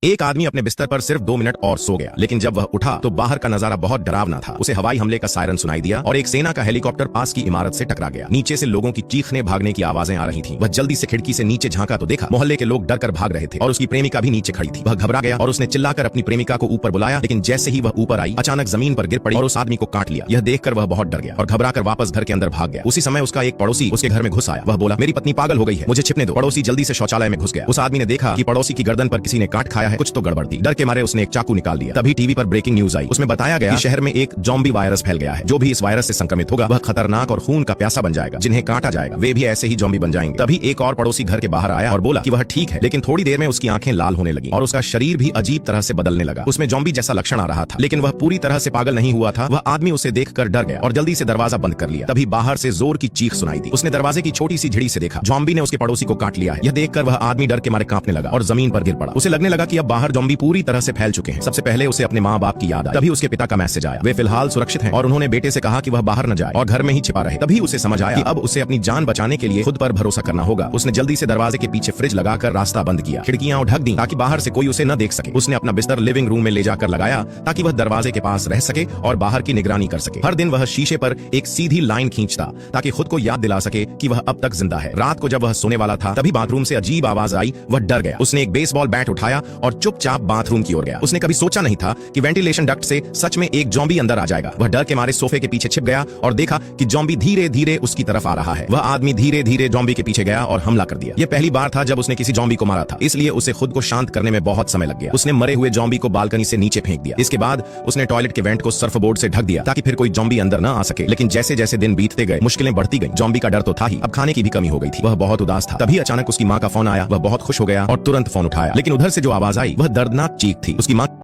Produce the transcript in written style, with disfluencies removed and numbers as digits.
एक आदमी अपने बिस्तर पर सिर्फ 2 मिनट और सो गया, लेकिन जब वह उठा तो बाहर का नजारा बहुत डरावना था। उसे हवाई हमले का सायरन सुनाई दिया और एक सेना का हेलीकॉप्टर पास की इमारत से टकरा गया। नीचे से लोगों की चीखने भागने की आवाजें आ रही थीं। वह जल्दी से खिड़की से नीचे झांका तो देखा मोहल्ले के लोग डर कर भाग रहे थे और उसकी प्रेमिका भी नीचे खड़ी थी। वह घबरा गया और उसने चिल्लाकर अपनी प्रेमिका को ऊपर बुलाया, लेकिन जैसे ही वह ऊपर आई अचानक जमीन पर गिर पड़ी और उस आदमी को काट लिया। यह देखकर वह बहुत डर गया और घबरा कर वापस घर के अंदर भाग गया। उसी समय उसका एक पड़ोसी उसके घर में घुस आया। वह बोला, मेरी पत्नी पागल हो गई है, मुझे छिपने दो। पड़ोसी जल्दी से शौचालय में घुस गया। उस आदमी ने देखा कि पड़ोसी की गर्दन पर किसी ने काट खाया है, कुछ तो गड़बड़ थी। डर के मारे उसने एक चाकू निकाल दिया। तभी टीवी पर ब्रेकिंग न्यूज आई। उसमें बताया गया कि शहर में एक ज़ॉम्बी वायरस फैल गया है। जो भी इस वायरस से संक्रमित होगा वह खतरनाक और खून का प्यासा बन जाएगा। जिन्हें काटा जाएगा वे भी ऐसे ही ज़ॉम्बी बन जाएंगे। तभी एक और पड़ोसी घर के बाहर आया और बोला कि वह ठीक है, लेकिन थोड़ी देर में उसकी आंखें लाल होने लगी और उसका शरीर भी अजीब तरह से बदलने लगा। उसमें ज़ॉम्बी जैसा लक्षण आ रहा था, लेकिन वह पूरी तरह से पागल नहीं हुआ था। वह आदमी उसे देखकर डर गया और जल्दी से दरवाजा बंद कर लिया। तभी बाहर से जोर की चीख सुनाई दी। उसने दरवाजे की छोटी सी झिड़ी से देखा ज़ॉम्बी ने उसके पड़ोसी को काट लिया है। यह देखकर वह आदमी डर के मारे कांपने लगा और जमीन पर गिर पड़ा। उसे लगने लगा कि अब बाहर ज़ॉम्बी पूरी तरह से फैल चुके हैं। सबसे पहले उसे अपने माँ बाप की याद आई। तभी उसके पिता का मैसेज आया, वे फिलहाल सुरक्षित हैं और उन्होंने बेटे से कहा कि वह बाहर न जाए और घर में ही छिपा रहे। तभी उसे समझ आया कि अब उसे अपनी जान बचाने के लिए खुद पर भरोसा करना होगा। उसने जल्दी से दरवाजे के पीछे फ्रिज लगाकर रास्ता बंद किया, खिड़कियां ढक दी ताकि बाहर से कोई उसे न देख सके। उसने अपना बिस्तर लिविंग रूम में ले जाकर लगाया ताकि वह दरवाजे के पास रह सके और बाहर की निगरानी कर सके। हर दिन वह शीशे पर एक सीधी लाइन खींचता ताकि खुद को याद दिला सके कि वह अब तक जिंदा है। रात को जब वह सोने वाला था तभी बाथरूम से अजीब आवाज आई। वह डर गया। उसने एक बेसबॉल बैट उठाया और चुपचाप बाथरूम की ओर गया। उसने कभी सोचा नहीं था कि वेंटिलेशन डक्ट से सच में एक ज़ॉम्बी अंदर आ जाएगा। वह डर के मारे सोफे के पीछे छिप गया और देखा कि ज़ॉम्बी धीरे धीरे उसकी तरफ आ रहा है। वह आदमी धीरे धीरे ज़ॉम्बी के पीछे गया और हमला कर दिया। यह पहली बार था जब उसने किसी ज़ॉम्बी को मारा था, इसलिए उसे खुद को शांत करने में बहुत समय लग गया। उसने मरे हुए ज़ॉम्बी को बालकनी से नीचे फेंक दिया। इसके बाद उसने टॉयलेट के वेंट को सर्फबोर्ड से ढक दिया ताकि फिर कोई ज़ॉम्बी अंदर न आ सके। लेकिन जैसे जैसे दिन बीतते गए मुश्किलें बढ़ती गई। ज़ॉम्बी का डर तो था ही, अब खाने की भी कमी हो गई थी। वह बहुत उदास था। तभी अचानक उसकी माँ का फोन आया। वह बहुत खुश हो गया और तुरंत फोन उठाया, लेकिन उधर से जो आवाज आई वह दर्दनाक चीख थी। उसकी माँ